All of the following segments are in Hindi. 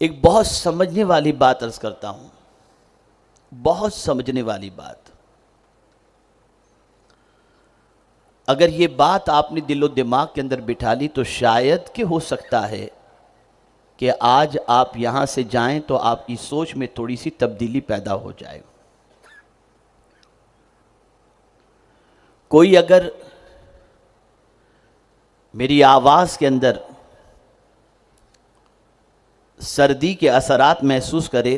एक बहुत समझने वाली बात अर्ज करता हूं, बहुत समझने वाली बात। अगर ये बात आपने दिलो दिमाग के अंदर बिठा ली तो शायद कि हो सकता है कि आज आप यहां से जाएं तो आपकी सोच में थोड़ी सी तब्दीली पैदा हो जाए। कोई अगर मेरी आवाज के अंदर सर्दी के असरात महसूस करे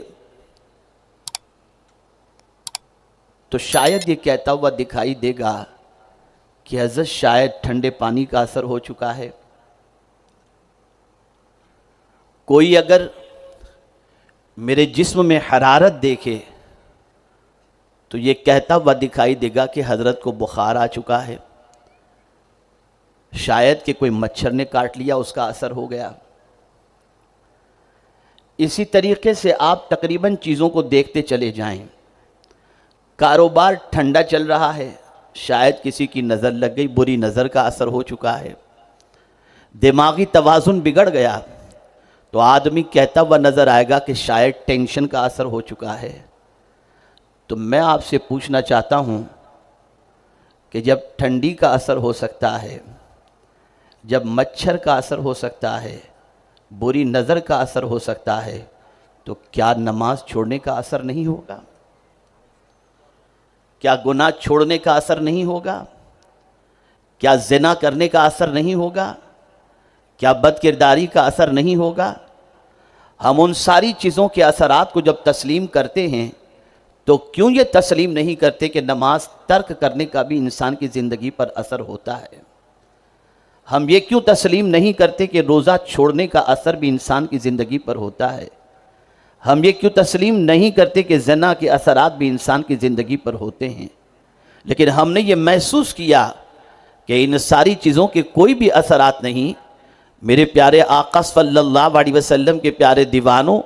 तो शायद ये कहता हुआ दिखाई देगा कि हज़रत शायद ठंडे पानी का असर हो चुका है। कोई अगर मेरे जिस्म में हरारत देखे तो ये कहता हुआ दिखाई देगा कि हज़रत को बुखार आ चुका है, शायद कि कोई मच्छर ने काट लिया, उसका असर हो गया। इसी तरीके से आप तकरीबन चीज़ों को देखते चले जाएं। कारोबार ठंडा चल रहा है, शायद किसी की नज़र लग गई, बुरी नज़र का असर हो चुका है। दिमागी तवाज़ुन बिगड़ गया तो आदमी कहता हुआ नज़र आएगा कि शायद टेंशन का असर हो चुका है। तो मैं आपसे पूछना चाहता हूँ कि जब ठंडी का असर हो सकता है, जब मच्छर का असर हो सकता है, बुरी नज़र का असर हो सकता है, तो क्या नमाज छोड़ने का असर नहीं होगा? क्या गुनाह छोड़ने का असर नहीं होगा? क्या ज़िना करने का असर नहीं होगा? क्या बदकिरदारी का असर नहीं होगा? हम उन सारी चीज़ों के असरात को जब तस्लीम करते हैं तो क्यों ये तस्लीम नहीं करते कि नमाज तर्क करने का भी इंसान की ज़िंदगी पर असर होता है? हम ये क्यों तस्लीम नहीं करते कि रोज़ा छोड़ने का असर भी इंसान की ज़िंदगी पर होता है? हम ये क्यों तस्लीम नहीं करते कि ज़िना के असरात भी इंसान की ज़िंदगी पर होते हैं? लेकिन हमने ये महसूस किया कि इन सारी चीज़ों के कोई भी असरात नहीं। मेरे प्यारे आका सल्लल्लाहु अलैहि वसल्लम के प्यारे दीवानों,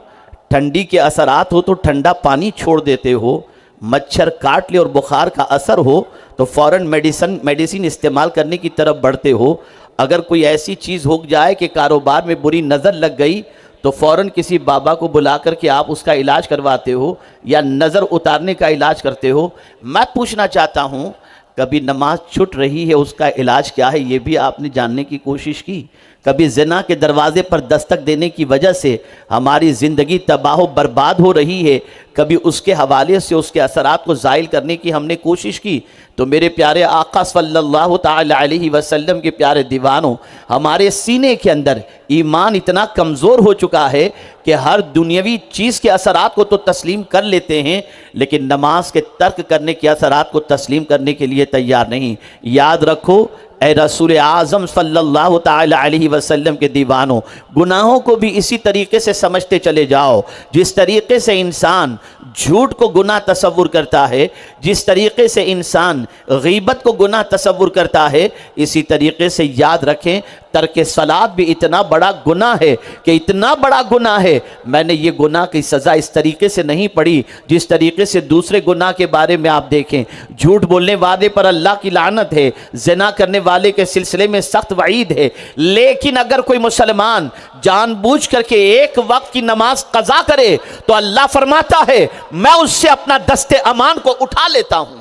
ठंडी के असरात हो तो ठंडा पानी छोड़ देते हो, मच्छर काट ले और बुखार का असर हो तो फ़ौरन मेडिसिन इस्तेमाल करने की तरफ बढ़ते हो। अगर कोई ऐसी चीज़ हो जाए कि कारोबार में बुरी नज़र लग गई तो फ़ौरन किसी बाबा को बुला कर के आप उसका इलाज करवाते हो या नज़र उतारने का इलाज करते हो। मैं पूछना चाहता हूँ, कभी नमाज छूट रही है उसका इलाज क्या है ये भी आपने जानने की कोशिश की? कभी ज़िना के दरवाज़े पर दस्तक देने की वजह से हमारी ज़िंदगी तबाह बर्बाद हो रही है, कभी उसके हवाले से उसके असरात को ज़ाइल करने की हमने कोशिश की? तो मेरे प्यारे आका सल्लल्लाहु ताला अलैहि वसल्लम के प्यारे दीवानों, हमारे सीने के अंदर ईमान इतना कमज़ोर हो चुका है कि हर दुनियावी चीज़ के असरात को तो तस्लीम कर लेते हैं, लेकिन नमाज के तर्क करने के असरात को तस्लीम करने के लिए तैयार नहीं। याद रखो ए रसूल आज़म सल्लल्लाहु ताला अलैहि वसल्लम के दीवानों, गुनाहों को भी इसी तरीके से समझते चले जाओ। जिस तरीके से इंसान झूठ को गुनाह तसव्वुर करता है, जिस तरीके से इंसान गीबत को गुनाह तसव्वुर करता है, इसी तरीके से याद रखें तर्क सलात भी इतना बड़ा गुनाह है कि इतना बड़ा गुनाह है, मैंने ये गुनाह की सज़ा इस तरीके से नहीं पढ़ी जिस तरीके से दूसरे गुनाह के बारे में आप देखें। झूठ बोलने वाले पर अल्लाह की लानत है, ज़िना करने वाले के सिलसिले में सख्त वईद है। लेकिन अगर कोई मुसलमान जानबूझ करके एक वक्त की नमाज कज़ा करे तो अल्लाह फरमाता है मैं उससे अपना दस्ते अमान को उठा लेता हूं,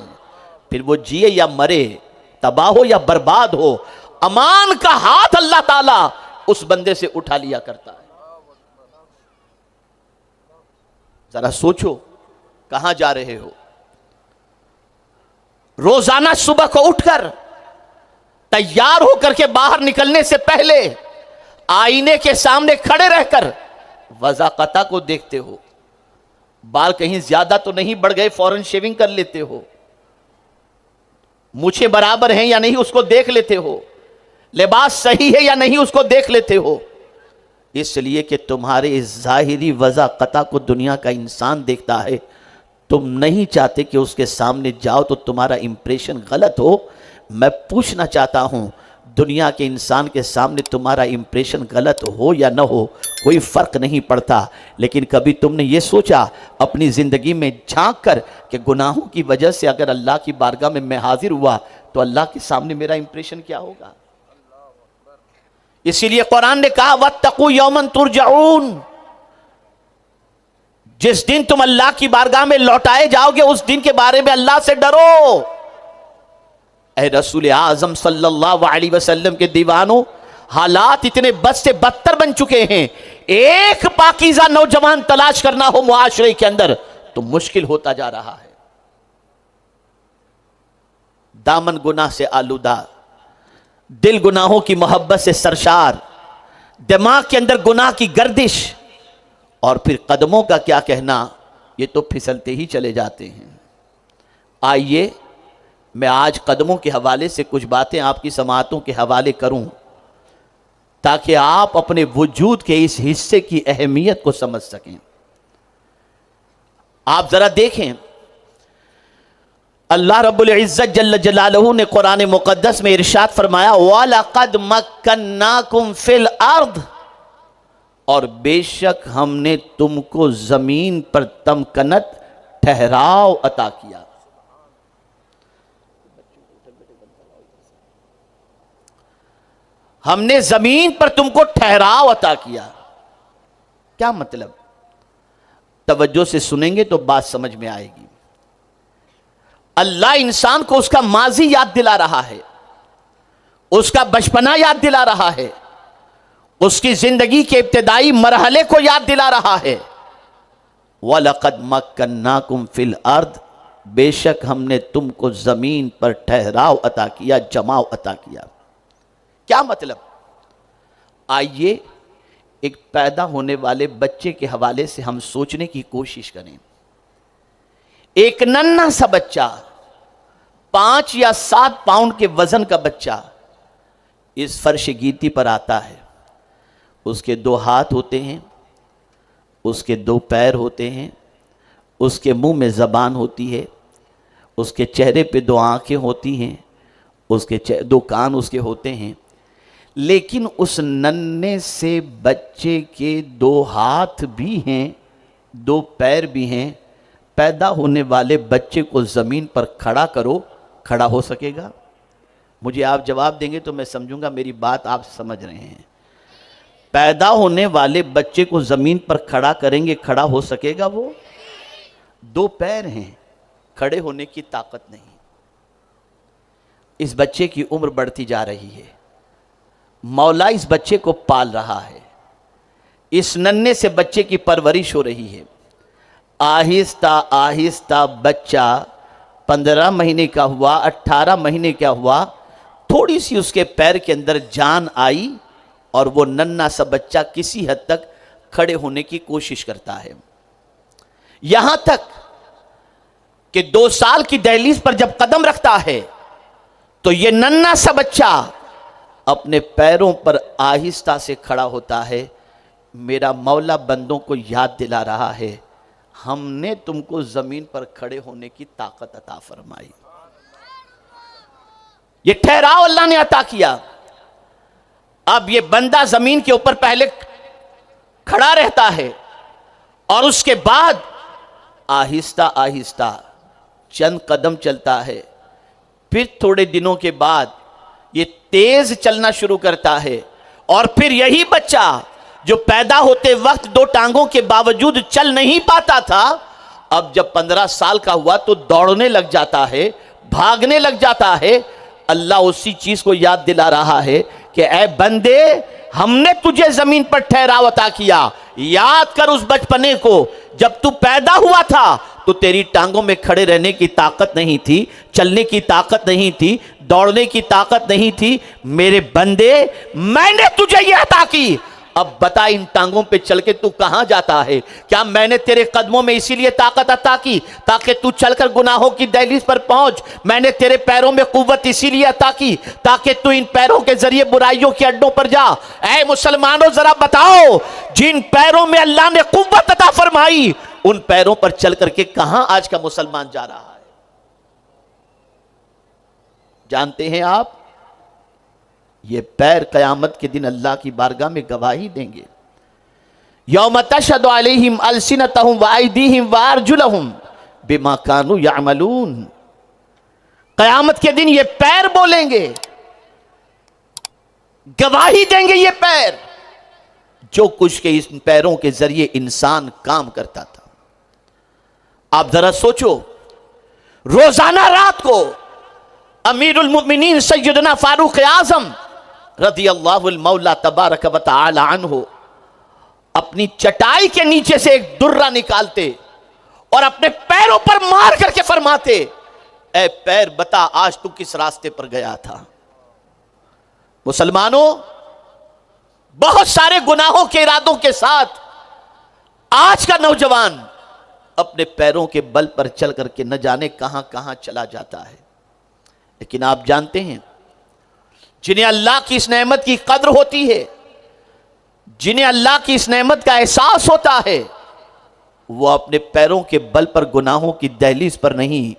फिर वो जिए या मरे, तबाह हो या बर्बाद हो, अमान का हाथ अल्लाह ताला उस बंदे से उठा लिया करता है। जरा सोचो कहां जा रहे हो। रोजाना सुबह को उठकर तैयार होकर के बाहर निकलने से पहले आईने के सामने खड़े रहकर वज़ाक़ता को देखते हो। बाल कहीं ज्यादा तो नहीं बढ़ गए, फौरन शेविंग कर लेते हो। मूछें बराबर हैं या नहीं उसको देख लेते हो। लिबास सही है या नहीं उसको देख लेते हो। इसलिए कि तुम्हारे इस ज़ाहिरी वज़ाक़ता को दुनिया का इंसान देखता है। तुम नहीं चाहते कि उसके सामने जाओ तो तुम्हारा इंप्रेशन गलत हो। मैं पूछना चाहता हूं, दुनिया के इंसान के सामने तुम्हारा इंप्रेशन गलत हो या न हो कोई फ़र्क नहीं पड़ता, लेकिन कभी तुमने ये सोचा अपनी ज़िंदगी में झांक कर कि गुनाहों की वजह से अगर अल्लाह की बारगाह में मैं हाजिर हुआ तो अल्लाह के सामने मेरा इंप्रेशन क्या होगा? इसीलिए कुरान ने कहा वत्तकू यौमन तुरजऊन, जिस दिन तुम अल्लाह की बारगाह में लौटाए जाओगे उस दिन के बारे में अल्लाह से डरो। ऐ रसूल आजम सल्लल्लाहु अलैहि वसल्लम के दीवानों, हालात इतने बद से बदतर बन चुके हैं, एक पाकीज़ा नौजवान तलाश करना हो मुआशरे के अंदर तो मुश्किल होता जा रहा है। दामन गुनाह से आलूदा, दिल गुनाहों की मोहब्बत से सरशार, दिमाग के अंदर गुनाह की गर्दिश, और फिर कदमों का क्या कहना, ये तो फिसलते ही चले जाते हैं। आइए मैं आज कदमों के हवाले से कुछ बातें आपकी समाअतों के हवाले करूं ताकि आप अपने वजूद के इस हिस्से की अहमियत को समझ सकें। आप जरा देखें, अल्लाह रब्बुल इज्जत जल्ल जलालहू ने कुरान मुकद्दस में इरशाद फरमाया, वलक़द मक्कन्नाकुम फिल अर्द, और बेशक हमने तुमको जमीन पर तमकनत ठहराव अता किया। हमने जमीन पर तुमको ठहराव अता किया। क्या मतलब? तवज्जो से सुनेंगे तो बात समझ में आएगी। अल्लाह इंसान को उसका माजी याद दिला रहा है, उसका बचपना याद दिला रहा है, उसकी जिंदगी के इब्तिदाई मरहले को याद दिला रहा है। वलक़द मक्कन्नाकुम फिल अर्द, बेशक हमने तुमको जमीन पर ठहराव अता किया, जमाव अता किया। क्या मतलब? आइए एक पैदा होने वाले बच्चे के हवाले से हम सोचने की कोशिश करें। एक नन्हा सा बच्चा, 5 या 7 पाउंड के वजन का बच्चा इस फर्श गीती पर आता है। उसके 2 हाथ होते हैं, उसके 2 पैर होते हैं, उसके मुंह में ज़बान होती है, उसके चेहरे पे 2 आंखें होती हैं, उसके 2 कान उसके होते हैं। लेकिन उस नन्हे से बच्चे के 2 हाथ भी हैं, 2 पैर भी हैं। पैदा होने वाले बच्चे को ज़मीन पर खड़ा करो, खड़ा हो सकेगा? मुझे आप जवाब देंगे तो मैं समझूंगा मेरी बात आप समझ रहे हैं। पैदा होने वाले बच्चे को ज़मीन पर खड़ा करेंगे, खड़ा हो सकेगा वो? 2 पैर हैं, खड़े होने की ताकत नहीं। इस बच्चे की उम्र बढ़ती जा रही है, मौला इस बच्चे को पाल रहा है, इस नन्हे से बच्चे की परवरिश हो रही है। आहिस्ता आहिस्ता बच्चा 15 महीने का हुआ, 18 महीने का हुआ, थोड़ी सी उसके पैर के अंदर जान आई और वो नन्हा सा बच्चा किसी हद तक खड़े होने की कोशिश करता है। यहां तक कि 2 साल की दहलीज पर जब कदम रखता है तो ये नन्हा सा बच्चा अपने पैरों पर आहिस्ता से खड़ा होता है। मेरा मौला बंदों को याद दिला रहा है, हमने तुमको जमीन पर खड़े होने की ताकत अता फरमाई। ये ठहराव अल्लाह ने अता किया। अब ये बंदा जमीन के ऊपर पहले खड़ा रहता है और उसके बाद आहिस्ता आहिस्ता चंद कदम चलता है। फिर थोड़े दिनों के बाद ये तेज चलना शुरू करता है और फिर यही बच्चा जो पैदा होते वक्त 2 टांगों के बावजूद चल नहीं पाता था, अब जब 15 साल का हुआ तो दौड़ने लग जाता है, भागने लग जाता है। अल्लाह उसी चीज को याद दिला रहा है कि ऐ बंदे, हमने तुझे जमीन पर ठहराव अता किया। याद कर उस बचपने को, जब तू पैदा हुआ था तो तेरी टांगों में खड़े रहने की ताकत नहीं थी, चलने की ताकत नहीं थी, दौड़ने की ताकत नहीं थी। मेरे बंदे, मैंने तुझे यह अता की। अब बता, इन टांगों पे चल के तू कहां जाता है? क्या मैंने तेरे कदमों में इसीलिए ताकत अता की ताकि तू चलकर गुनाहों की दहलीज पर पहुंच? मैंने तेरे पैरों में कुव्वत इसीलिए अता की ताकि तू इन पैरों के जरिए बुराइयों के अड्डों पर जा। ऐ मुसलमानों, जरा बताओ, जिन पैरों में अल्लाह ने कुव्वत अता फरमाई, उन पैरों पर चल करके कहां आज का मुसलमान जा रहा है? जानते हैं आप, ये पैर कयामत के दिन अल्लाह की बारगाह में गवाही देंगे। यौम तशहदु अलैहिम अलसिनतहुम व अयदीहिम व अर्जुलहुम बिमा कानू यअमलून। कयामत के दिन ये पैर बोलेंगे, गवाही देंगे ये पैर, जो कुछ के इस पैरों के जरिए इंसान काम करता था। आप जरा सोचो, रोजाना रात को अमीरुल मुमिनीन सैयदना फारूक आजम रज़ियल्लाहुल मौला तबारक व तआला अन्हु अपनी चटाई के नीचे से एक दुर्रा निकालते और अपने पैरों पर मार करके फरमाते, ऐ पैर बता आज तू किस रास्ते पर गया था। मुसलमानों, बहुत सारे गुनाहों के इरादों के साथ आज का नौजवान अपने पैरों के बल पर चल करके न जाने कहां कहां चला जाता है। लेकिन आप जानते हैं, जिन्हें अल्लाह की इस नेमत की कद्र होती है, जिन्हें अल्लाह की इस नेमत का एहसास होता है, वो अपने पैरों के बल पर गुनाहों की दहलीज पर नहीं,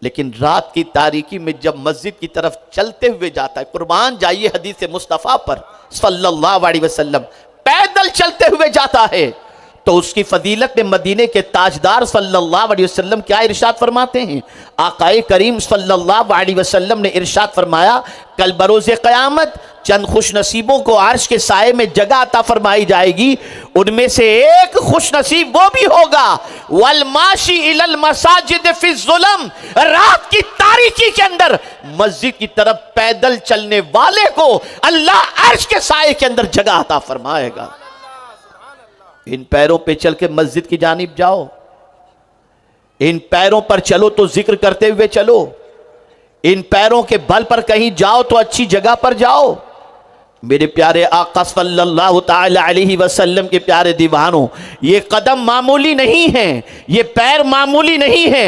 लेकिन रात की तारीकी में जब मस्जिद की तरफ चलते हुए जाता है, कुर्बान जाइए हदीस मुस्तफ़ा पर सल्लल्लाहु अलैहि वसल्लम, पैदल चलते हुए जाता है, तो उसकी फजीलत में मदीने के ताजदार सल्लल्लाहु अलैहि वसल्लम क्या इरशाद फरमाते हैं। आकाए करीम सल्लल्लाहु अलैहि वसल्लम ने इरशाद फरमाया, कल बरोज़े क़यामत चंद खुश नसीबों को अर्श के साए में जगह अता फरमाई जाएगी। उनमें से एक खुश नसीब वो भी होगा, वल माशी इलल मसाजिद फी ज़ुलम, रात की तारीकी के अंदर मस्जिद की तरफ पैदल चलने वाले को अल्लाह अर्श के साए के अंदर जगह अता फरमाएगा। इन पैरों पे चल के मस्जिद की जानिब जाओ, इन पैरों पर चलो तो जिक्र करते हुए चलो, इन पैरों के बल पर कहीं जाओ तो अच्छी जगह पर जाओ। मेरे प्यारे आका सल्लल्लाहु ताला अलैहि वसल्लम के प्यारे दीवानों, ये कदम मामूली नहीं है, ये पैर मामूली नहीं है।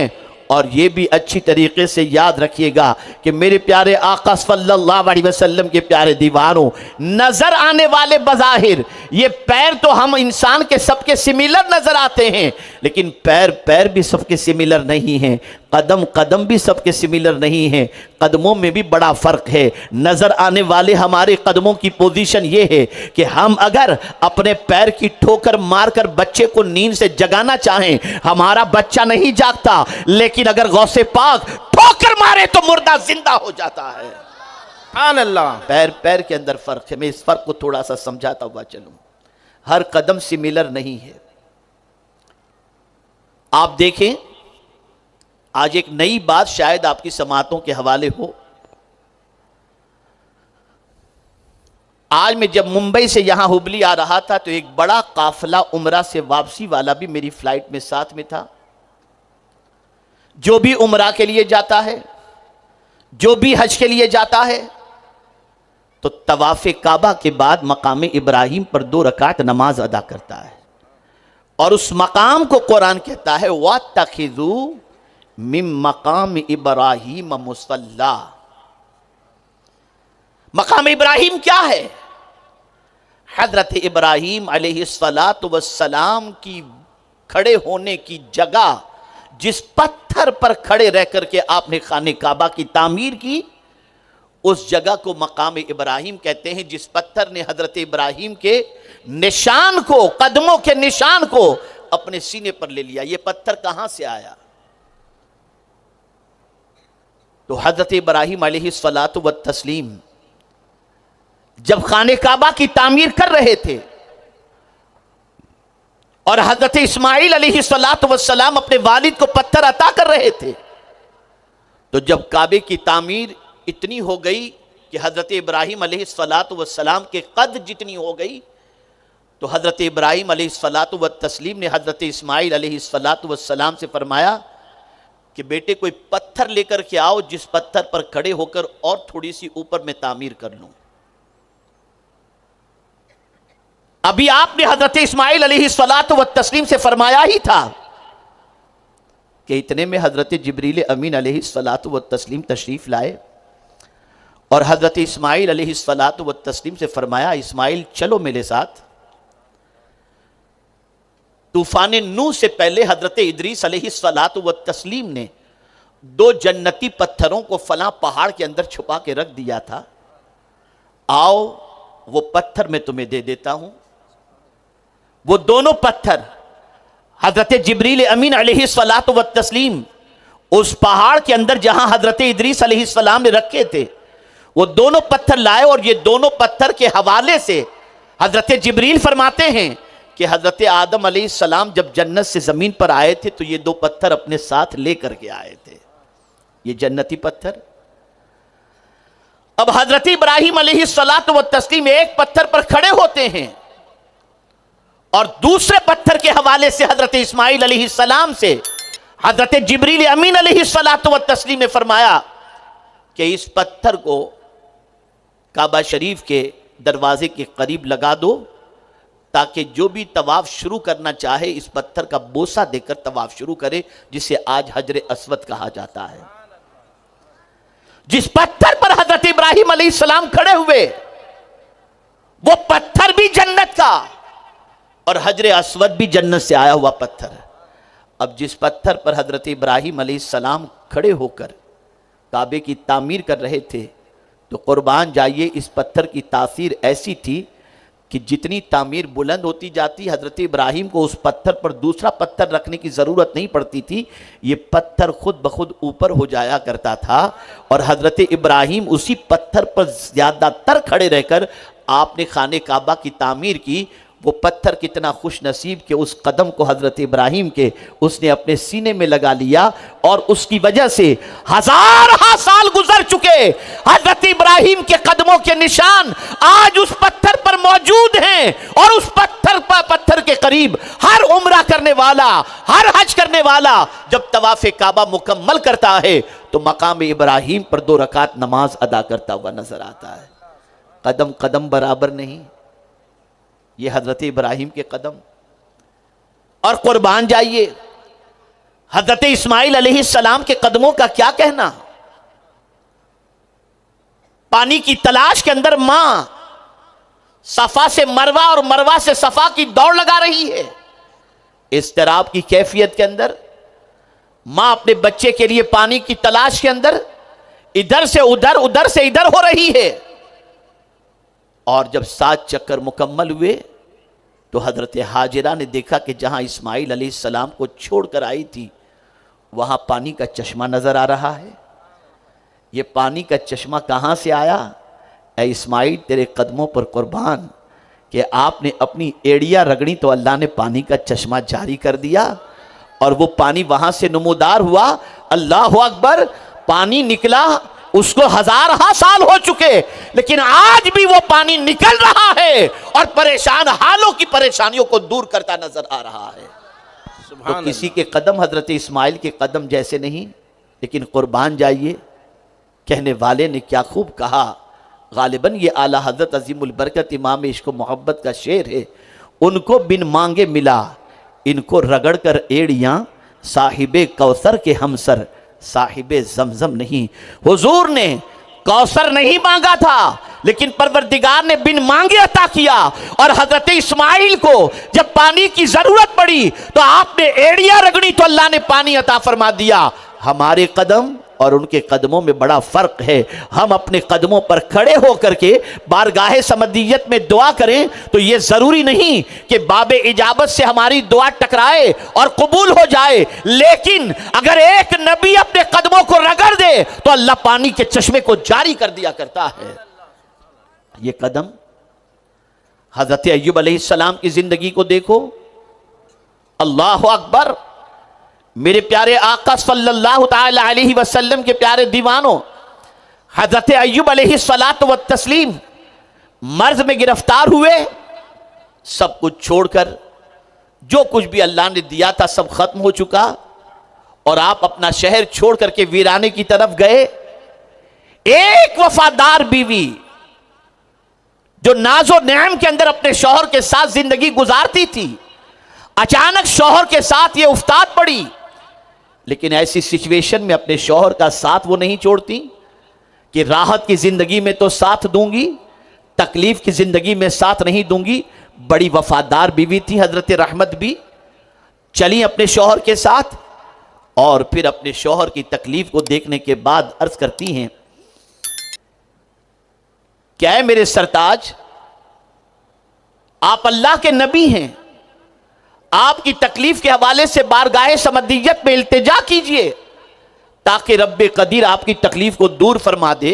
और ये भी अच्छी तरीके से याद रखिएगा कि मेरे प्यारे आका सल्लल्लाहु अलैहि वसल्लम के प्यारे दीवानों, नजर आने वाले बज़ाहिर ये पैर तो हम इंसान के सबके सिमिलर नजर आते हैं, लेकिन पैर भी सबके सिमिलर नहीं हैं, कदम कदम भी सबके सिमिलर नहीं हैं, कदमों में भी बड़ा फ़र्क है। नज़र आने वाले हमारे कदमों की पोजीशन ये है कि हम अगर अपने पैर की ठोकर मारकर बच्चे को नींद से जगाना चाहें, हमारा बच्चा नहीं जागता, लेकिन अगर गौसे पाक ठोकर मारे तो मुर्दा जिंदा हो जाता है। सुभान अल्लाह। पैर के अंदर फ़र्क है। मैं इस फ़र्क को थोड़ा सा समझाता हुआ चलूं। हर कदम सिमिलर नहीं है। आप देखें, आज एक नई बात शायद आपकी समातों के हवाले हो। आज मैं जब मुंबई से यहां हुबली आ रहा था तो एक बड़ा काफिला उम्रा से वापसी वाला भी मेरी फ्लाइट में साथ में था। जो भी उम्रा के लिए जाता है, जो भी हज के लिए जाता है, तो तवाफ़े काबा के बाद मकाम इब्राहिम पर 2 रकात नमाज अदा करता है। और उस मकाम को कुरान कहता है वत्तखिज़ू मिन मकाम इब्राहिम मुसल्ला। मकाम इब्राहिम क्या है? हजरत इब्राहिम अलैहिस्सलातु वस्सलाम की खड़े होने की जगह, जिस पत्थर पर खड़े रह करके आपने खाने काबा की तामीर की, उस जगह को मकाम इब्राहिम कहते हैं। जिस पत्थर ने हजरत इब्राहिम के निशान को, कदमों के निशान को अपने सीने पर ले लिया। यह पत्थर कहां से आया? तो हजरत इब्राहिम अलैहिस्सलातु वत्तस्लीम जब खाने काबा की तामीर कर रहे थे और हजरत इस्माइल अलैहिस्सलातु वस्सलाम अपने वालिद को पत्थर अता कर रहे थे, तो जब काबे की तामीर इतनी हो गई कि हजरत इब्राहिम अलैहिस्सलातु वस्सलाम के कद जितनी हो गई, तो हजरत इब्राहिम अलैहिस्सलातु वत्तस्लीम ने हजरत इस्माइल अलैहिस्सलातु वस्सलाम से फरमाया कि बेटे कोई पत्थर लेकर के आओ, जिस पत्थर पर खड़े होकर और थोड़ी सी ऊपर मैं तामीर कर लूं। अभी आपने हजरत इस्माइल अलैहिस्सलातु वत्तस्लीम से फरमाया ही था कि इतने में हजरत जिब्रील अमीन अलैहिस्सलातु वत्तस्लीम तशरीफ लाए और हजरत इस्माइल अलैहिस्सलातु वत्तस्लीम से फरमाया, इस्माइल चलो मेरे साथ। तूफान नूह से पहले हजरत इदरीस अलैहिस्सलातु वत्तस्लीम ने 2 जन्नती पत्थरों को फला पहाड़ के अंदर छुपा के रख दिया था। आओ वो पत्थर मैं तुम्हें दे देता हूं। वो दोनों पत्थर हजरत जिब्रील अमीन अलैहिस्सलातु वत्तस्लीम उस पहाड़ के अंदर जहां हजरत इदरीस अलैहिस्सलाम ने रखे थे, वो दोनों पत्थर लाए और ये दोनों पत्थर के हवाले से हजरत जिब्रील फरमाते हैं कि कि हजरत आदम अलैहिस्सलाम जब जन्नत से जमीन पर आए थे तो ये दो पत्थर अपने साथ लेकर के आए थे, ये जन्नती पत्थर। अब हजरत इब्राहिम अलैहिस्सलातु व तस्लीम एक पत्थर पर खड़े होते हैं और दूसरे पत्थर के हवाले से हजरत इस्माइल अलैहिस्सलाम से हजरत जिब्रील अमीन अलैहिस्सलातु व तस्लीम ने फरमाया कि इस पत्थर को काबा शरीफ के दरवाजे के करीब लगा दो ताकि जो भी तवाफ शुरू करना चाहे इस पत्थर का बोसा देकर तवाफ शुरू करे, जिसे आज हजर अस्वद कहा जाता है। जिस पत्थर पर हजरत इब्राहिम अलैहिस्सलाम खड़े हुए वो पत्थर भी जन्नत का और हजर अस्वद भी जन्नत से आया हुआ पत्थर। अब जिस पत्थर पर हजरत इब्राहिम अलैहिस्सलाम खड़े होकर काबे की तामीर कर रहे थे, तो कुर्बान जाइए इस पत्थर की तासीर ऐसी थी कि जितनी तामीर बुलंद होती जाती, हजरत इब्राहिम को उस पत्थर पर दूसरा पत्थर रखने की ज़रूरत नहीं पड़ती थी, ये पत्थर खुद ब खुद ऊपर हो जाया करता था और हजरत इब्राहिम उसी पत्थर पर ज़्यादातर खड़े रहकर आपने खाने काबा की तामीर की। वो पत्थर कितना खुश नसीब कि उस कदम को हजरत इब्राहिम के उसने अपने सीने में लगा लिया और उसकी वजह से हजार साल गुजर चुके हजरत इब्राहिम के कदमों के निशान आज उस पत्थर पर मौजूद हैं और उस पत्थर के करीब हर उम्रा करने वाला, हर हज करने वाला जब तवाफ काबा मुकम्मल करता है तो मकाम इब्राहिम पर 2 रकात नमाज अदा करता हुआ नजर आता है। कदम कदम बराबर नहीं, ये हजरत इब्राहिम के कदम। और कुर्बान जाइए हजरत इस्माइल अलैहिस्सलाम के कदमों का क्या कहना। पानी की तलाश के अंदर मां सफा से मरवा और मरवा से सफा की दौड़ लगा रही है। इस्तिराब की कैफियत के अंदर मां अपने बच्चे के लिए पानी की तलाश के अंदर इधर से उधर, उधर से इधर हो रही है। और जब 7 चक्कर मुकम्मल हुए तो हजरत हाजिरा ने देखा कि जहां इस्माइल अलैहिस्सलाम को छोड़कर आई थी वहां पानी का चश्मा नजर आ रहा है। ये पानी का चश्मा कहां से आया? ऐ इस्माइल तेरे कदमों पर कुर्बान कि आपने अपनी एड़िया रगड़ी तो अल्लाह ने पानी का चश्मा जारी कर दिया और वो पानी वहां से नमूदार हुआ। अल्लाह अकबर, पानी निकला, उसको हजार साल हो चुके लेकिन आज भी वो पानी निकल रहा है और परेशान हालों की परेशानियों को दूर करता नजर आ रहा है। तो किसी के कदम हजरत इस्माइल के कदम जैसे नहीं, लेकिन कुर्बान जाइए कहने वाले ने क्या खूब कहा। गालिबन ये आला हजरत अजीमुल बरकत इमाम इश्क मोहब्बत का शेर है। उनको बिन मांगे मिला, इनको रगड़ कर एड़ियां, साहिबे कौसर के हमसर साहिबे जमजम नहीं। हुजूर ने कौसर नहीं मांगा था लेकिन परवरदिगार ने बिन मांगे अता किया और हजरत इस्माइल को जब पानी की जरूरत पड़ी तो आपने एड़िया रगड़ी तो अल्लाह ने पानी अता फरमा दिया। हमारे कदम और उनके कदमों में बड़ा फर्क है। हम अपने कदमों पर खड़े होकर के बारगाहे समदियत में दुआ करें तो ये जरूरी नहीं कि बाबे इजाबत से हमारी दुआ टकराए और कबूल हो जाए, लेकिन अगर एक नबी अपने कदमों को रगड़ दे तो अल्लाह पानी के चश्मे को जारी कर दिया करता है। ये कदम हजरत अय्यूब अलैहिस्सलाम की जिंदगी को देखो। अल्लाह अकबर, मेरे प्यारे आका सल्लल्लाहु ताला अलैहि वसल्लम के प्यारे दीवानों, हजरत अय्यूब अलैहिस्सलातु व तस्लीम मर्ज में गिरफ्तार हुए। सब कुछ छोड़कर जो कुछ भी अल्लाह ने दिया था सब खत्म हो चुका और आप अपना शहर छोड़ करके वीराने की तरफ गए। एक वफादार बीवी जो नाजो नेम के अंदर अपने शौहर के साथ जिंदगी गुजारती थी, अचानक शौहर के साथ ये उफ्ताद पड़ी, लेकिन ऐसी सिचुएशन में अपने शौहर का साथ वो नहीं छोड़ती कि राहत की जिंदगी में तो साथ दूंगी, तकलीफ की जिंदगी में साथ नहीं दूंगी। बड़ी वफादार बीवी थी हजरत रहमत भी, चली अपने शौहर के साथ और फिर अपने शौहर की तकलीफ को देखने के बाद अर्ज करती हैं, क्या है मेरे सरताज, आप अल्लाह के नबी हैं, आपकी तकलीफ के हवाले से बारगाहे समदियत में इल्तिजा कीजिए ताकि रब्बे कदीर आपकी तकलीफ को दूर फरमा दे।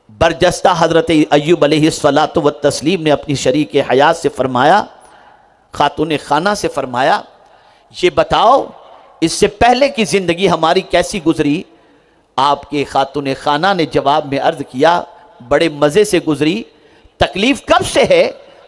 बरजस्ता हजरत अय्यूब अलैहिस्सलातु व तस्लीम ने अपनी शरीक हयात से फरमाया, खातून खाना से फरमाया, ये बताओ इससे पहले की ज़िंदगी हमारी कैसी गुजरी? आपके खातून खाना ने जवाब में अर्ज़ किया, बड़े मज़े से गुजरी। तकलीफ़ कब से है?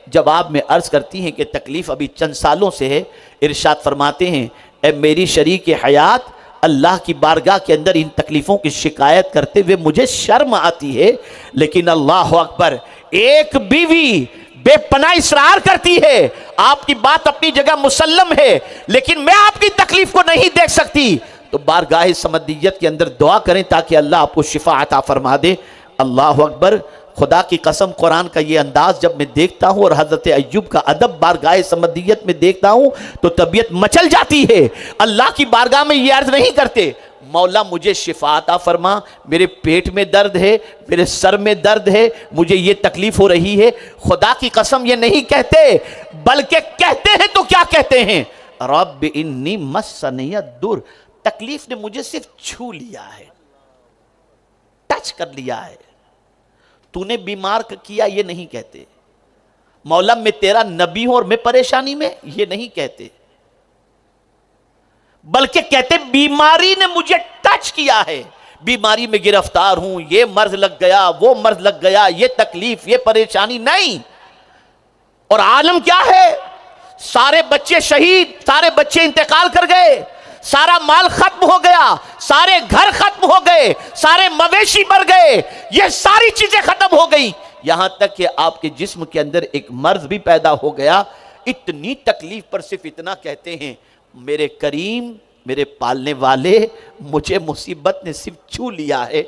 जवाब में अर्ज़ करती हैं कि तकलीफ़ अभी चंद सालों से है। इरशाद फरमाते हैं, ए मेरी शरीक हयात, अल्लाह की बारगाह के अंदर इन तकलीफ़ों की शिकायत करते हुए मुझे शर्म आती है, लेकिन अल्लाह अकबर, एक बीवी बेपनाह इसरार करती है, आपकी बात अपनी जगह मुसल्लम है, लेकिन मैं आपकी तकलीफ को नहीं देख सकती। तो बारगाह समदियत के अंदर दुआ करें ताकि अल्लाह आपको शिफा अता फरमा दे। अल्लाह अकबर, खुदा की कसम, कुरान का ये अंदाज जब मैं देखता हूँ और हज़रत अय्यूब का अदब बारगाह समदियत में देखता हूँ तो तबीयत मचल जाती है। अल्लाह की बारगाह में ये अर्ज नहीं करते, मौला मुझे शिफा अता फरमा, मेरे पेट में दर्द है, मेरे सर में दर्द है, मुझे ये तकलीफ हो रही है। खुदा की कसम ये नहीं कहते, बल्कि कहते हैं तो क्या कहते हैं, रब्ब इन्नी मस्सनियद दुर, तकलीफ ने मुझे सिर्फ छू लिया है, टच कर लिया है, तूने बीमार किया ये नहीं कहते। मौला मैं तेरा नबी हूं और मैं परेशानी में, ये नहीं कहते, बल्कि कहते बीमारी ने मुझे टच किया है, बीमारी में गिरफ्तार हूं, ये मर्ज लग गया, वो मर्ज लग गया, ये तकलीफ, ये परेशानी नहीं। और आलम क्या है? सारे बच्चे शहीद, सारे बच्चे इंतकाल कर गए, सारा माल खत्म हो गया, सारे घर खत्म हो गए, सारे मवेशी मर गए, ये सारी चीजें खत्म हो गई, यहां तक कि आपके जिस्म के अंदर एक मर्ज भी पैदा हो गया। इतनी तकलीफ पर सिर्फ इतना कहते हैं, मेरे करीम, मेरे पालने वाले, मुझे मुसीबत ने सिर्फ छू लिया है,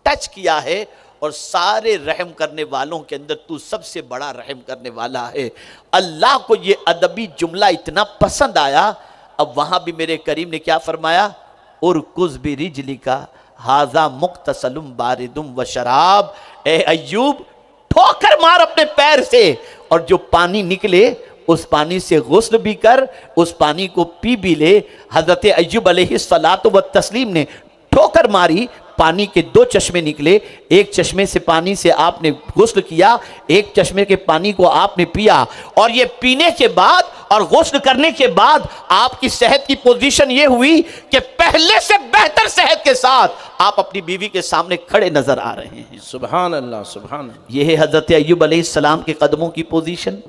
टच किया है, और सारे रहम करने वालों के अंदर तू सबसे बड़ा रहम करने वाला है। अल्लाह को ये अदबी जुमला इतना पसंद आया। अब वहां भी मेरे करीम ने क्या फरमाया, उरकुज़ भी रिजली का हाजा मुक्तसलुम बारिदुम व शराब, ए अय्यूब ठोकर मार अपने पैर से, और जो पानी निकले उस पानी से गुस्ल भी कर, उस पानी को पी भी ले। हजरत अय्यूब अलैहिस्सलातु व तस्लीम ने ठोकर मारी, पानी के दो चश्मे निकले, एक चश्मे से पानी से आपने गुस्ल किया, एक चश्मे के पानी को आपने पिया, और ये पीने के बाद और गुस्ल करने के बाद आपकी सेहत की पोजीशन ये हुई कि पहले से बेहतर सेहत के साथ आप अपनी बीवी के सामने खड़े नजर आ रहे हैं। सुभान अल्लाह, सुभान अल्लाह। यह है हजरत अय्यूब अलैहिस्सलाम के कदमों की पोजीशन।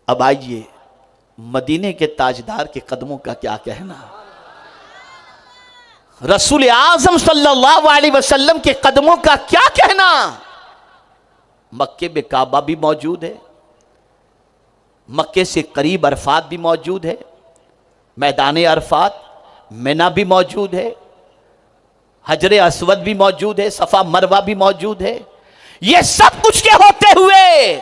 अब आइए, मदीने के ताजदार के कदमों का क्या कहना, रसूल आजम सल्लल्लाहु अलैहि वसल्लम के कदमों का क्या कहना। मक्के में काबा भी मौजूद है, मक्के से करीब अरफात भी मौजूद है, मैदान अरफात मिना भी मौजूद है, हजरे अस्वद भी मौजूद है, सफा मरवा भी मौजूद है। ये सब कुछ के होते हुए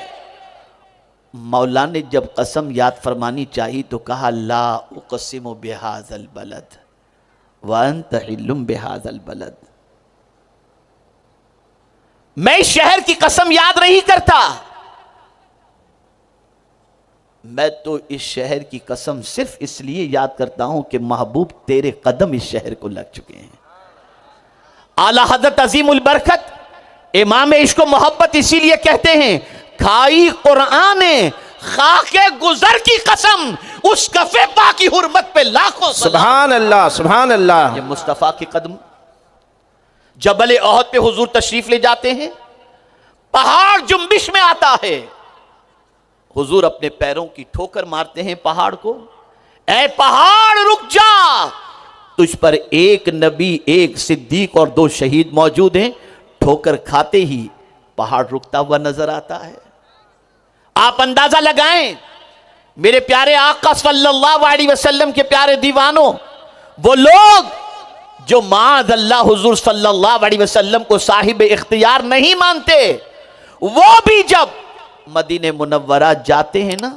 मौला ने जब कसम याद फरमानी चाहिए तो कहा, ला उक़सिमु बिहाज़ल बलद व अंत हिल्लुम बिहाज़ल बलद, मैं इस शहर की कसम याद नहीं करता, मैं तो इस शहर की कसम सिर्फ इसलिए याद करता हूं कि महबूब तेरे कदम इस शहर को लग चुके हैं। आला हज़रत अज़ीमुल बरकत इमाम इश्क व मोहब्बत इसीलिए कहते हैं, खाई कुरान खाके गुजर की कसम, उस कफे पा की हुर्मत पे लाखों सुभान अल्लाह, सुभान अल्लाह। ये मुस्तफ़ा के कदम जबल ओहद पे हुजूर तशरीफ ले जाते हैं, पहाड़ जुम्बिश में आता है, हुजूर अपने पैरों की ठोकर मारते हैं पहाड़ को, ऐ पहाड़ रुक जा, तुझ पर एक नबी, एक सिद्दीक और दो शहीद मौजूद हैं। ठोकर खाते ही पहाड़ रुकता हुआ नजर आता है। आप अंदाजा लगाएं, मेरे प्यारे आका सल्लल्लाहु अलैहि वसल्लम के प्यारे दीवानों, वो लोग जो माद अल्लाह हुजूर सल्लल्लाहु अलैहि वसल्लम को साहिब इख्तियार नहीं मानते, वो भी जब मदीने मुनव्वरा जाते हैं ना,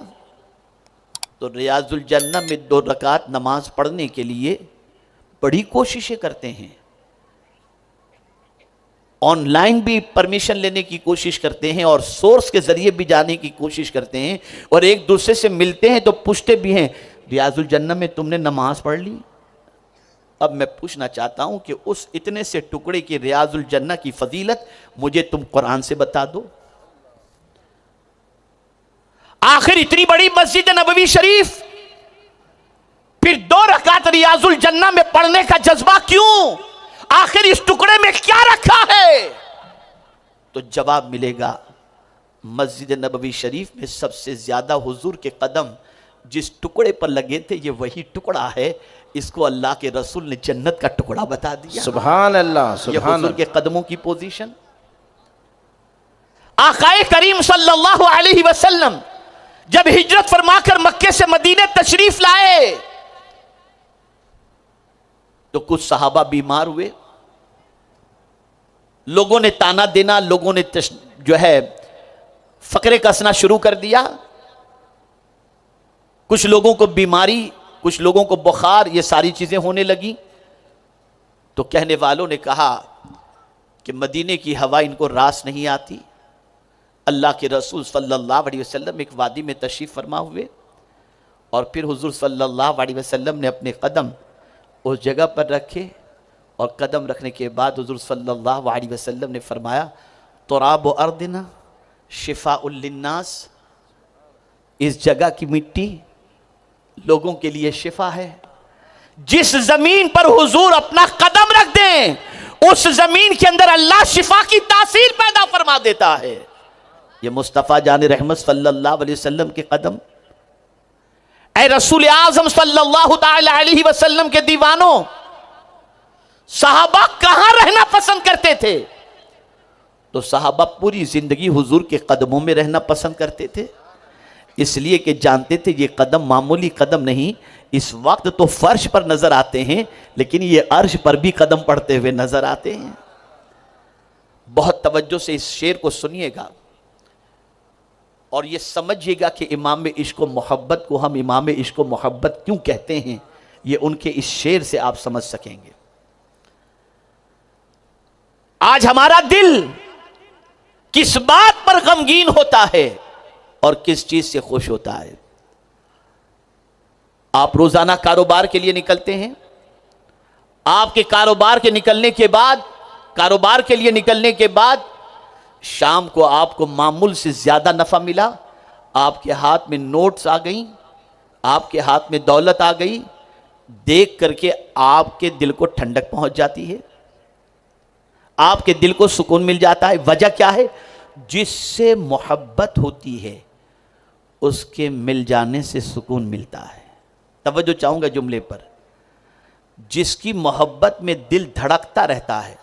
तो रियाजुल जन्नह में 2 रकात नमाज पढ़ने के लिए बड़ी कोशिशें करते हैं, ऑनलाइन भी परमिशन लेने की कोशिश करते हैं और सोर्स के जरिए भी जाने की कोशिश करते हैं, और एक दूसरे से मिलते हैं तो पूछते भी हैं, रियाजुल जन्नह में तुमने नमाज पढ़ ली। अब मैं पूछना चाहता हूं कि उस इतने से टुकड़े की रियाजुल जन्नह की फजीलत मुझे तुम कुरान से बता दो। आखिर इतनी बड़ी मस्जिद नबवी शरीफ, फिर 2 रकात रियाजुल जन्ना में पढ़ने का जज्बा क्यों? आखिर इस टुकड़े में क्या रखा है? तो जवाब मिलेगा, मस्जिद नबवी शरीफ में सबसे ज्यादा हुजूर के कदम जिस टुकड़े पर लगे थे, ये वही टुकड़ा है। इसको अल्लाह के रसूल ने जन्नत का टुकड़ा बता दिया। सुभान अल्लाह, ये सुभान हुजूर के कदमों की पोजीशन। आकाए करीम सल्लल्लाहु अलैहि वसल्लम जब हिजरत फरमाकर मक्के से मदीने तशरीफ लाए तो कुछ सहाबा बीमार हुए। लोगों ने ताना देना, लोगों ने जो है फकरे कसना शुरू कर दिया। कुछ लोगों को बीमारी, कुछ लोगों को बुखार, ये सारी चीजें होने लगी। तो कहने वालों ने कहा कि मदीने की हवा इनको रास नहीं आती। अल्लाह के रसूल सल्लल्लाहु अलैहि वसल्लम एक वादी में तशरीफ फरमा हुए और फिर हुजूर सल्लल्लाहु अलैहि वसल्लम ने अपने कदम उस जगह पर रखे और कदम रखने के बाद हुजूर सल्लल्लाहु अलैहि वसल्लम ने फरमाया, तुराब अर्दिना शिफाउल लिन्नास, इस जगह की मिट्टी लोगों के लिए शिफा है। जिस जमीन पर हुजूर अपना कदम रख दें, उस जमीन के अंदर अल्लाह शिफा की तासीर पैदा फरमा देता है। ये मुस्तफ़ा जान रहमत सल्लल्लाहु अलैहि वसल्लम के कदम। ऐ रसूल आज़म सल्लल्लाहु ताला अलैहि वसल्लम के दीवानों, सहाबा कहां रहना पसंद करते थे? तो सहाबा पूरी जिंदगी हुजूर के कदमों में रहना पसंद करते थे, इसलिए कि जानते थे ये कदम मामूली कदम नहीं। इस वक्त तो फर्श पर नजर आते हैं, लेकिन ये अर्श पर भी कदम पड़ते हुए नजर आते हैं। बहुत तवज्जो से इस शेर को सुनिएगा और ये समझिएगा कि इमाम इश्क व मोहब्बत को हम इमाम इश्क व मोहब्बत क्यों कहते हैं। ये उनके इस शेर से आप समझ सकेंगे। आज हमारा दिल किस बात पर गमगीन होता है और किस चीज से खुश होता है? आप रोजाना कारोबार के लिए निकलते हैं, आपके कारोबार के लिए निकलने के बाद शाम को आपको मामूल से ज्यादा नफा मिला, आपके हाथ में नोट्स आ गई, आपके हाथ में दौलत आ गई, देख करके आपके दिल को ठंडक पहुंच जाती है, आपके दिल को सुकून मिल जाता है। वजह क्या है? जिससे मोहब्बत होती है उसके मिल जाने से सुकून मिलता है। तवज्जो चाहूंगा जुमले पर। जिसकी मोहब्बत में दिल धड़कता रहता है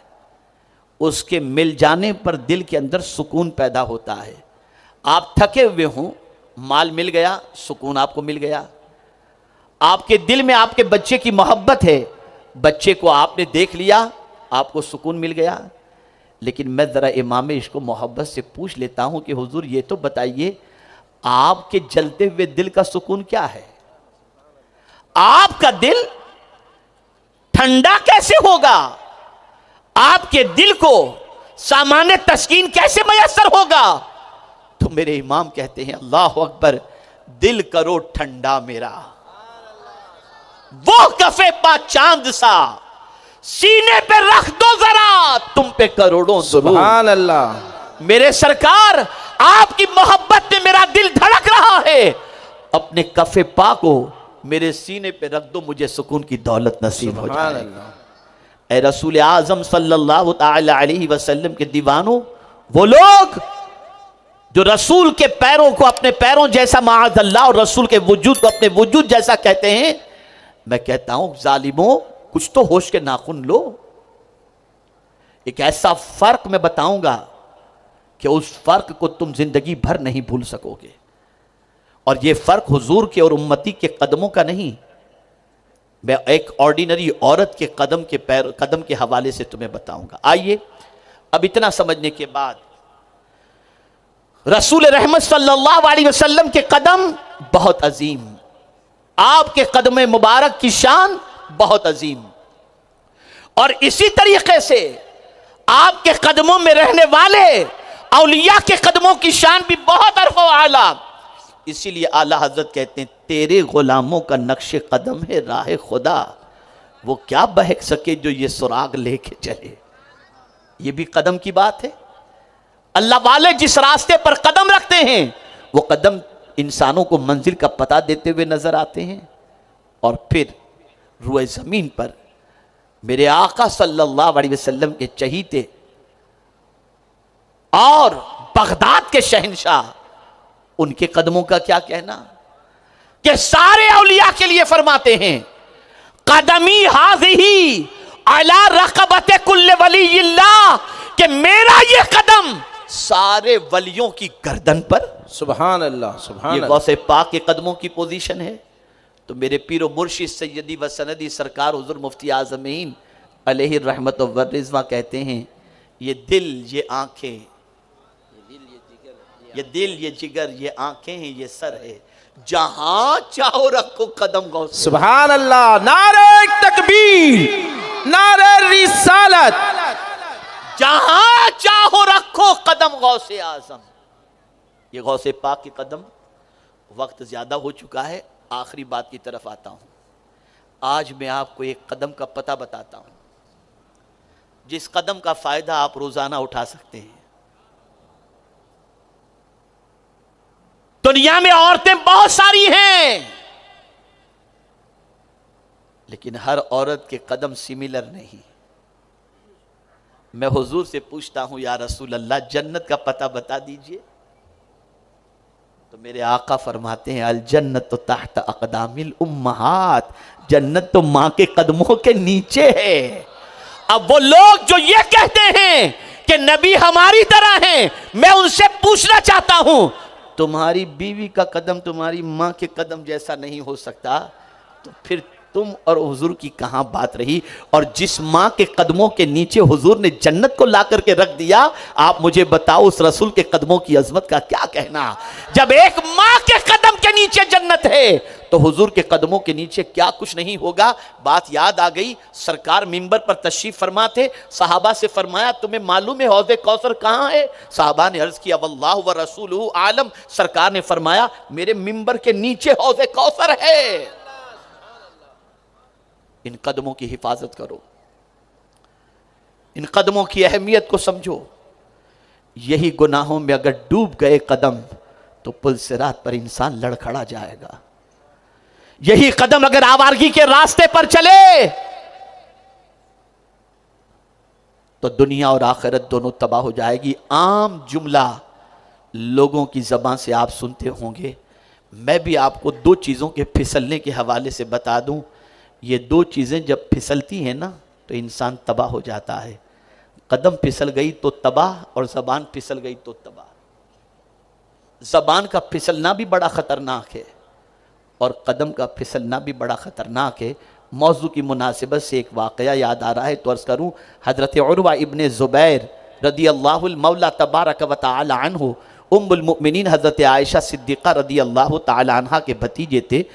उसके मिल जाने पर दिल के अंदर सुकून पैदा होता है। आप थके हुए हों, माल मिल गया, सुकून आपको मिल गया। आपके दिल में आपके बच्चे की मोहब्बत है, बच्चे को आपने देख लिया, आपको सुकून मिल गया। लेकिन मैं ज़रा इमाम इश्क मोहब्बत से पूछ लेता हूं कि हुजूर ये तो बताइए, आपके जलते हुए दिल का सुकून क्या है? आपका दिल ठंडा कैसे होगा? आपके दिल को सामान्य तस्कीन कैसे मयसर होगा? तो मेरे इमाम कहते हैं, अल्लाह अकबर, दिल करो ठंडा मेरा, वो कफे पा चांद सा, सीने पे रख दो जरा, तुम पे करोड़ों सुभान अल्लाह। मेरे सरकार, आपकी मोहब्बत में मेरा दिल धड़क रहा है, अपने कफे पा को मेरे सीने पे रख दो, मुझे सुकून की दौलत नसीब हो जाए। ऐ रसूल आज़म सल्लल्लाहु ताला अलैहि वसल्लम के दीवानों, वो लोग जो रसूल के पैरों को अपने पैरों जैसा, माअज़ल्लाह, और रसूल के वजूद को अपने वजूद जैसा कहते हैं, मैं कहता हूं जालिमों, कुछ तो होश के नाखून लो। एक ऐसा फर्क मैं बताऊंगा कि उस फर्क को तुम जिंदगी भर नहीं भूल सकोगे। और ये फर्क हुजूर के और उम्मती के कदमों का नहीं, मैं एक ऑर्डिनरी औरत के कदम के हवाले से तुम्हें बताऊंगा। आइए, अब इतना समझने के बाद, रसूल रहमत सल्लल्लाहु अलैहि वसल्लम के कदम बहुत अजीम, आपके कदम मुबारक की शान बहुत अजीम, और इसी तरीके से आपके कदमों में रहने वाले औलिया के कदमों की शान भी बहुत अरफ़ो आला। इसीलिए आला हजरत कहते हैं, तेरे गुलामों का नक्शे कदम है राह खुदा, वो क्या बहक सके जो ये सुराग लेके चले। ये भी कदम की बात है। अल्लाह वाले जिस रास्ते पर कदम रखते हैं, वो कदम इंसानों को मंजिल का पता देते हुए नजर आते हैं। और फिर रुए ज़मीन पर मेरे आका सल्लल्लाहु अलैहि वसल्लम के चहीते और बगदाद के शहंशाह, उनके कदमों का क्या कहना कि सारे औलिया के लिए फरमाते हैं कदमी हाज़िही अला रक़बते कुल्ले वलीइल्लाह, कि मेरा ये कदम सारे वलियों की गर्दन पर। सुभान अल्लाह, सुभान ये अल्लाह। गौसे पाक के कदमों की पोजीशन है। तो मेरे पीरो मुर्शिद सैयदी व सनदी सरकार हुज़ूर मुफ्ती आज़मीन अलैहि रहमत व रिज़वा कहते हैं, ये दिल, ये आंखें, ये दिल, ये जिगर, ये आंखें हैं, ये सर है, जहां चाहो रखो कदम गौसे। सुभान अल्लाह। नारे तकबीर, नारे रिसालत। जहां चाहो रखो कदम गौसे आजम। ये गौसे पाक के कदम। वक्त ज्यादा हो चुका है, आखिरी बात की तरफ आता हूं। आज मैं आपको एक कदम का पता बताता हूं, जिस कदम का फायदा आप रोजाना उठा सकते हैं। दुनिया में औरतें बहुत सारी हैं, लेकिन हर औरत के कदम सिमिलर नहीं। मैं हुजूर से पूछता हूं, या रसूल अल्लाह, जन्नत का पता बता दीजिए। तो मेरे आका फरमाते हैं, अल जन्नत तो तहत अक़दामिल उम्महात, जन्नत तो मां के कदमों के नीचे है। अब वो लोग जो ये कहते हैं कि नबी हमारी तरह हैं, मैं उनसे पूछना चाहता हूं, तुम्हारी बीवी का कदम तुम्हारी मां के कदम जैसा नहीं हो सकता, तो फिर तुम और हुजूर की कहां बात रही। और जिस मां के कदमों के नीचे हुजूर ने जन्नत को ला करके रख दिया, आप मुझे बताओ उस रसूल के कदमों की अजमत का क्या कहना। जब एक मां के कदम के नीचे जन्नत है, तो हुजूर के कदमों के नीचे क्या कुछ नहीं होगा। बात याद आ गई, सरकार मिंबर पर तशरीफ फरमा थे, सहाबा से फरमाया, तुम्हें मालूम है हौज़े कौसर कहां है? सहाबा ने अर्ज किया, वल्लाहु व रसूलुहु आलम। सरकार ने फरमाया, मेरे मिंबर के नीचे हौज़े कौसर है। इन कदमों की हिफाजत करो, इन कदमों की अहमियत को समझो। यही गुनाहों में अगर डूब गए कदम, तो पुल सिरात पर इंसान लड़खड़ा जाएगा। यही कदम अगर आवारगी के रास्ते पर चले, तो दुनिया और आखिरत दोनों तबाह हो जाएगी। आम जुमला लोगों की जबान से आप सुनते होंगे, मैं भी आपको दो चीजों के फिसलने के हवाले से बता दूं। ये दो चीज़ें जब फिसलती हैं ना, तो इंसान तबाह हो जाता है। कदम फिसल गई तो तबाह, और ज़बान फिसल गई तो तबाह। ज़बान का फिसलना भी बड़ा ख़तरनाक है, और कदम का फिसलना भी बड़ा ख़तरनाक है। मौजू की मुनासिबत से एक वाक़या याद आ रहा है, तो अर्ज़ करूँ, हज़रत उरवा इब्ने ज़ुबैर रदियल्लाहुल मौला तबारक व तआला अन्हु, उम्मुल मुमिनीन हज़रत आयशा सिद्दीक़ा रदियल्लाहु तआला अन्हा के भतीजे थे।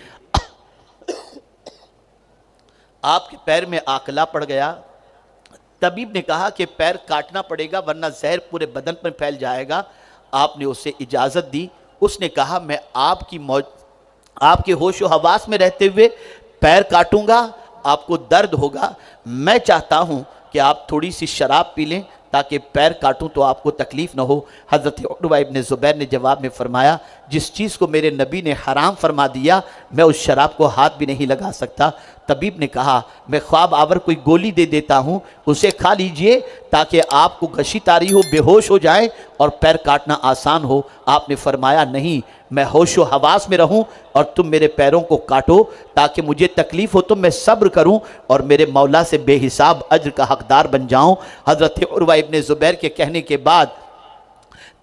आपके पैर में आकला पड़ गया। तबीब ने कहा कि पैर काटना पड़ेगा, वरना जहर पूरे बदन पर फैल जाएगा। आपने उसे इजाज़त दी। उसने कहा, मैं आपके होश व हवास में रहते हुए पैर काटूंगा, आपको दर्द होगा। मैं चाहता हूं कि आप थोड़ी सी शराब पी लें, ताकि पैर काटूं तो आपको तकलीफ़ न हो। हज़रत उरवा इब्ने ज़ुबैर ने जवाब में फरमाया, जिस चीज़ को मेरे नबी ने हराम फरमा दिया, मैं उस शराब को हाथ भी नहीं लगा सकता। तबीब ने कहा, मैं ख्वाब आवर कोई गोली दे देता हूँ, उसे खा लीजिए, ताकि आपको गशी तारी हो, बेहोश हो जाए और पैर काटना आसान हो। आपने फरमाया, नहीं, मैं होश व हवास में रहूं और तुम मेरे पैरों को काटो, ताकि मुझे तकलीफ़ हो तो मैं सब्र करूं और मेरे मौला से बेहिसाब अज्र का हकदार बन जाऊं। हज़रत उरवा इब्ने ज़ुबैर के कहने के बाद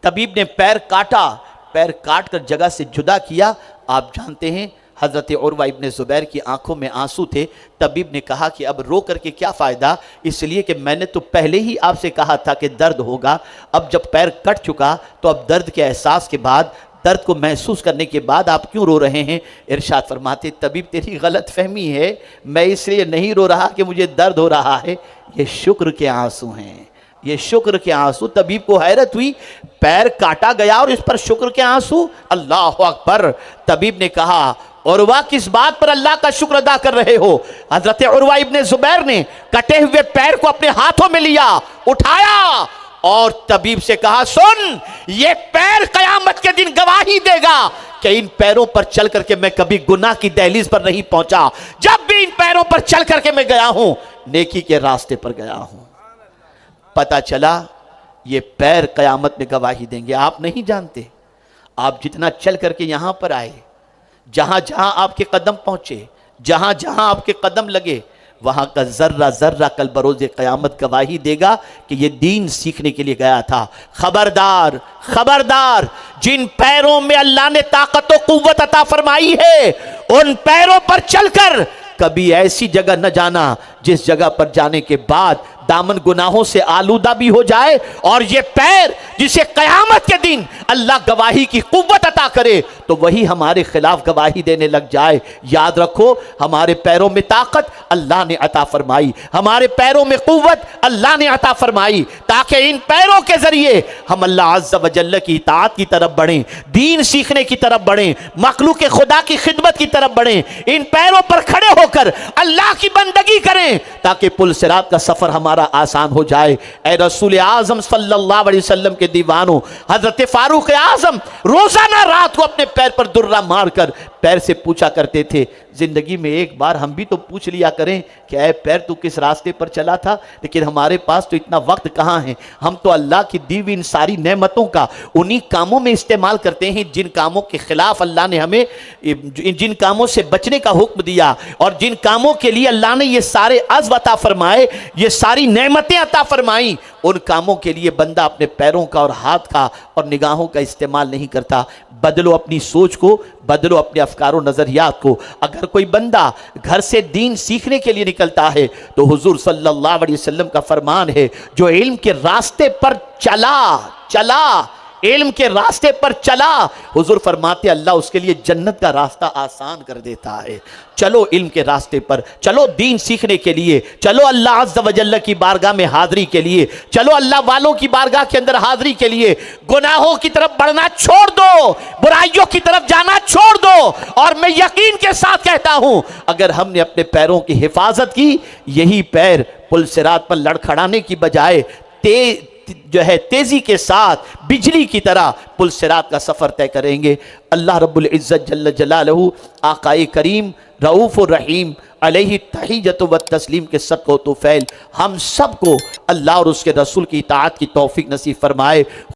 तबीब ने पैर काटा, पैर काट कर जगह से जुदा किया। आप जानते हैं, हज़रत उरवा इब्ने ज़ुबैर की आंखों में आंसू थे। तबीब ने कहा कि अब रो करके क्या फ़ायदा, इसलिए कि मैंने तो पहले ही आपसे कहा था कि दर्द होगा। अब जब पैर कट चुका, तो अब दर्द के एहसास के बाद, दर्द को महसूस करने के बाद आप क्यों रो रहे हैं? इरशाद फरमाते, तबीब तेरी गलत फहमी है, मैं इसलिए नहीं रो रहा कि मुझे दर्द हो रहा है, ये शुक्र के आंसू हैं, ये शुक्र के आंसू। तबीब को हैरत हुई, पैर काटा गया और इस पर शुक्र के आंसू, अल्लाह अकबर। तबीब ने कहा, उरवा किस बात पर अल्लाह का शुक्र अदा कर रहे हो? हजरत उरवा इब्ने ज़ुबैर ने कटे हुए पैर को अपने हाथों में लिया, उठाया और तबीब से कहा, सुन, ये पैर कयामत के दिन गवाही देगा कि इन पैरों पर चल करके मैं कभी गुनाह की दहलीज पर नहीं पहुंचा। जब भी इन पैरों पर चल करके मैं गया हूं, नेकी के रास्ते पर गया हूं। पता चला ये पैर कयामत में गवाही देंगे। आप नहीं जानते, आप जितना चल करके यहां पर आए, जहां जहां आपके कदम पहुंचे, जहां जहां आपके कदम लगे, वहां का जर्रा जर्रा कल बरोज़े क़यामत गवाही देगा कि ये दीन सीखने के लिए गया था। खबरदार, खबरदार, जिन पैरों में अल्लाह ने ताकत और कुव्वत अता फरमाई है, उन पैरों पर चलकर कभी ऐसी जगह न जाना जिस जगह पर जाने के बाद दामन गुनाहों से आलूदा भी हो जाए, और ये पैर जिसे कयामत के दिन अल्लाह गवाही की कुव्वत अता करे तो वही हमारे खिलाफ गवाही देने लग जाए। याद रखो, हमारे पैरों में ताकत अल्लाह ने अता फरमाई, हमारे पैरों में कुव्वत अल्लाह ने अता फरमाई, ताकि इन पैरों के जरिए हम अल्लाह अज़्ज़ व जल्ल की इताअत की तरफ बढ़ें, दीन सीखने की तरफ बढ़ें, मखलूक खुदा की खिदमत की तरफ बढ़ें। इन पैरों पर खड़े होकर अल्लाह की बंदगी करें ताकि पुल सिरात का सफर हमारा आसान हो जाए। ए रसूल आजम सल्लल्लाहु अलैहि वसल्लम के दीवानों, हजरत फारूक आजम रोजाना रात को अपने पैर पर दुर्रा मारकर पैर से पूछा करते थे, जिंदगी में एक बार हम भी तो पूछ लिया करें कि ऐ पैर तू किस रास्ते पर चला था। लेकिन हमारे पास तो इतना वक्त कहाँ है, हम तो अल्लाह की दी हुई इन सारी नेमतों का उन्हीं कामों में इस्तेमाल करते हैं जिन कामों के खिलाफ अल्लाह ने हमें, जिन कामों से बचने का हुक्म दिया, और जिन कामों के लिए अल्लाह ने ये सारे अज़्व अता फरमाए, ये सारी नेमतें अता फरमाई, उन कामों के लिए बंदा अपने पैरों का और हाथ का और निगाहों का इस्तेमाल नहीं करता। बदलो अपनी सोच को, बदलो अपने अफकार और नज़रियात को। अगर कोई बंदा घर से दीन सीखने के लिए निकलता है तो हुजूर सल्लल्लाहु अलैहि वसल्लम का फरमान है, जो इल्म के रास्ते पर चला, इल्म के रास्ते पर चला, हुजूर फरमाते अल्लाह उसके लिए जन्नत का रास्ता आसान कर देता है। चलो इल्म के रास्ते पर चलो, दीन सीखने के लिए चलो, अल्लाह अज़्ज़ व जल्ल की बारगाह में हाज़िरी के लिए चलो, अल्लाह वालों की बारगाह के अंदर हाज़िरी के लिए। गुनाहों की तरफ बढ़ना छोड़ दो, बुराइयों की तरफ जाना छोड़ दो। और मैं यकीन के साथ कहता हूं, अगर हमने अपने पैरों की हिफाजत की, यही पैर पुल सिरात पर लड़खड़ाने की बजाय तेजी के साथ बिजली की तरह पुल सिरात का सफर तय करेंगे। अल्लाह रब्बुल इज्जत जल्ल जलालहू आकाए करीम रऊफ़ रहीम अलैहि तहिय्यतु व तस्लीम के सदक़ो तुफ़ैल हम सबको अल्लाह और उसके रसूल की इताअत की तौफीक नसीब फरमाए।